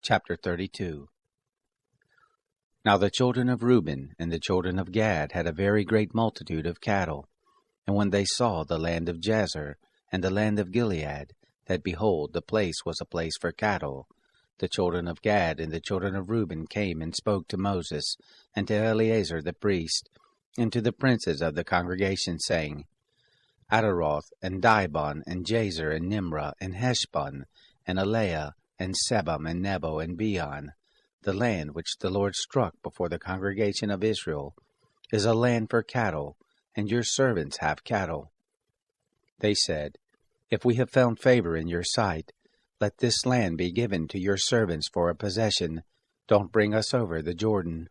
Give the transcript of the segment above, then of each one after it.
Chapter 32. Now the children of Reuben and the children of Gad had a very great multitude of cattle. And when they saw the land of Jazer and the land of Gilead, that behold, the place was a place for cattle, the children of Gad and the children of Reuben came and spoke to Moses, and to Eleazar the priest, and to the princes of the congregation, saying, Ataroth, and Dibon, and Jazer, and Nimrah, and Heshbon, and Eleah, and Sebam, and Nebo, and Beon, the land which the Lord struck before the congregation of Israel, is a land for cattle, and your servants have cattle. They said, If we have found favor in your sight, let this land be given to your servants for a possession. Don't bring us over the Jordan.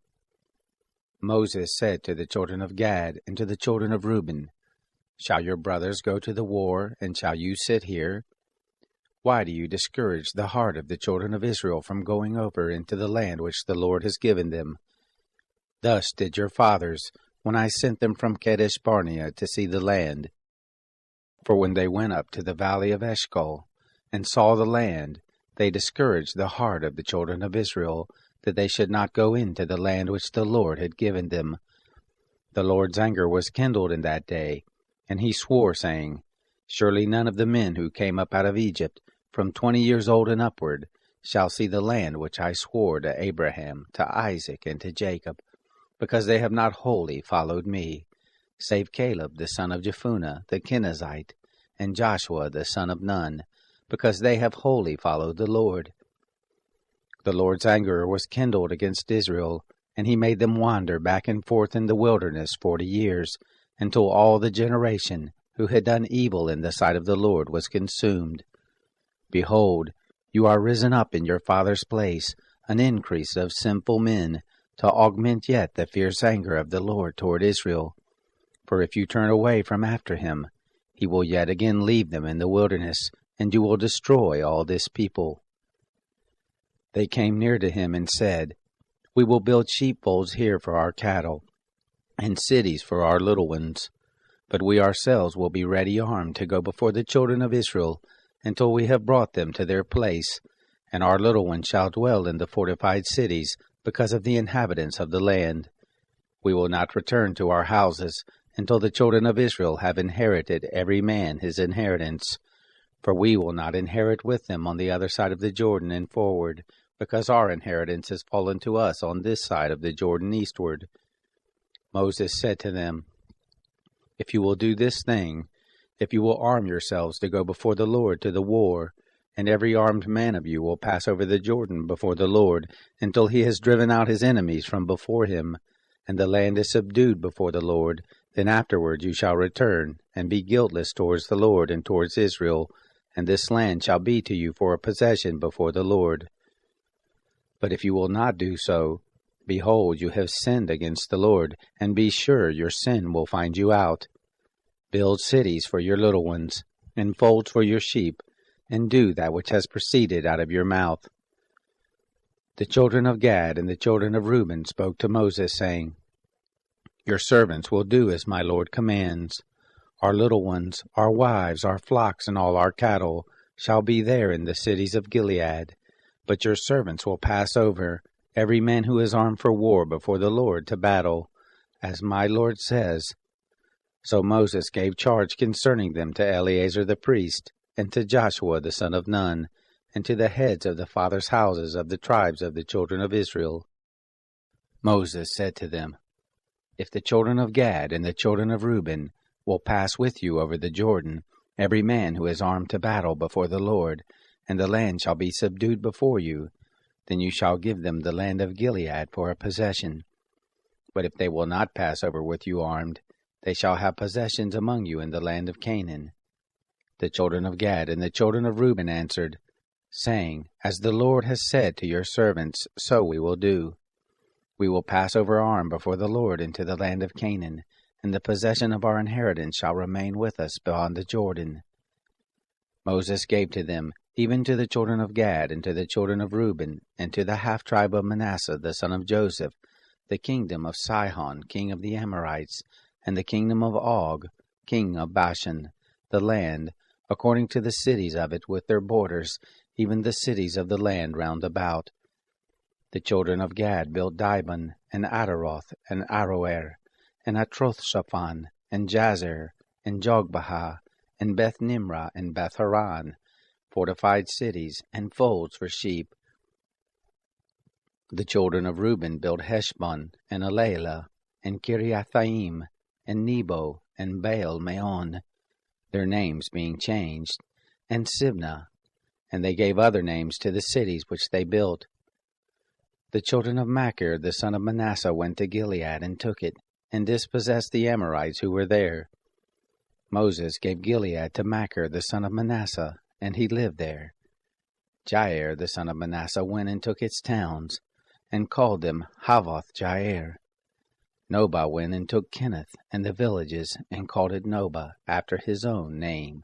Moses said to the children of Gad and to the children of Reuben, Shall your brothers go to the war, and shall you sit here? Why do you discourage the heart of the children of Israel from going over into the land which the Lord has given them? Thus did your fathers, when I sent them from Kadesh Barnea to see the land. For when they went up to the valley of Eshcol, and saw the land, they discouraged the heart of the children of Israel, that they should not go into the land which the Lord had given them. The Lord's anger was kindled in that day, and he swore, saying, Surely none of the men who came up out of Egypt, from 20 years old and upward, shall see the land which I swore to Abraham, to Isaac, and to Jacob, because they have not wholly followed me, save Caleb the son of Jephunneh the Kenizzite, and Joshua the son of Nun, because they have wholly followed the Lord. The Lord's anger was kindled against Israel, and he made them wander back and forth in the wilderness 40 years, until all the generation who had done evil in the sight of the Lord was consumed. Behold, you are risen up in your father's place, an increase of sinful men, to augment yet the fierce anger of the Lord toward Israel. For if you turn away from after him, he will yet again leave them in the wilderness, and you will destroy all this people. They came near to him and said, We will build sheepfolds here for our cattle, and cities for our little ones. But we ourselves will be ready armed to go before the children of Israel, until we have brought them to their place, and our little ones shall dwell in the fortified cities, because of the inhabitants of the land. We will not return to our houses, until the children of Israel have inherited every man his inheritance. For we will not inherit with them on the other side of the Jordan and forward, because our inheritance has fallen to us on this side of the Jordan eastward. Moses said to them, If you will do this thing, if you will arm yourselves to go before the Lord to the war, and every armed man of you will pass over the Jordan before the Lord, until he has driven out his enemies from before him, and the land is subdued before the Lord, then afterward you shall return, and be guiltless towards the Lord and towards Israel, and this land shall be to you for a possession before the Lord. But if you will not do so, behold, you have sinned against the Lord, and be sure your sin will find you out. Build cities for your little ones, and folds for your sheep, and do that which has proceeded out of your mouth. The children of Gad and the children of Reuben spoke to Moses, saying, Your servants will do as my Lord commands. Our little ones, our wives, our flocks, and all our cattle shall be there in the cities of Gilead. But your servants will pass over, every man who is armed for war before the Lord to battle, as my Lord says. So Moses gave charge concerning them to Eleazar the priest, and to Joshua the son of Nun, and to the heads of the fathers' houses of the tribes of the children of Israel. Moses said to them, If the children of Gad and the children of Reuben will pass with you over the Jordan, every man who is armed to battle before the Lord, and the land shall be subdued before you, then you shall give them the land of Gilead for a possession. But if they will not pass over with you armed, they shall have possessions among you in the land of Canaan. The children of Gad and the children of Reuben answered, saying, As the Lord has said to your servants, so we will do. We will pass over armed before the Lord into the land of Canaan, and the possession of our inheritance shall remain with us beyond the Jordan. Moses gave to them, even to the children of Gad and to the children of Reuben, and to the half-tribe of Manasseh the son of Joseph, the kingdom of Sihon, king of the Amorites, and the kingdom of Og, king of Bashan, the land, according to the cities of it with their borders, even the cities of the land round about, The children of Gad built Dibon, and Ataroth, and Aroer, and Atrothshaphan, and Jazer, and Jogbehah, and Beth Nimrah, and Beth Haran, fortified cities, and folds for sheep. The children of Reuben built Heshbon, and Elealeh, and Kiriathaim, and Nebo, and Baal Meon, their names being changed, and Sibnah, and they gave other names to the cities which they built. The children of Machir the son of Manasseh went to Gilead and took it, and dispossessed the Amorites who were there. Moses gave Gilead to Machir the son of Manasseh, and he lived there. Jair the son of Manasseh went and took its towns, and called them Havoth Jair. Nobah went and took Kenath and the villages, and called it Nobah, after his own name.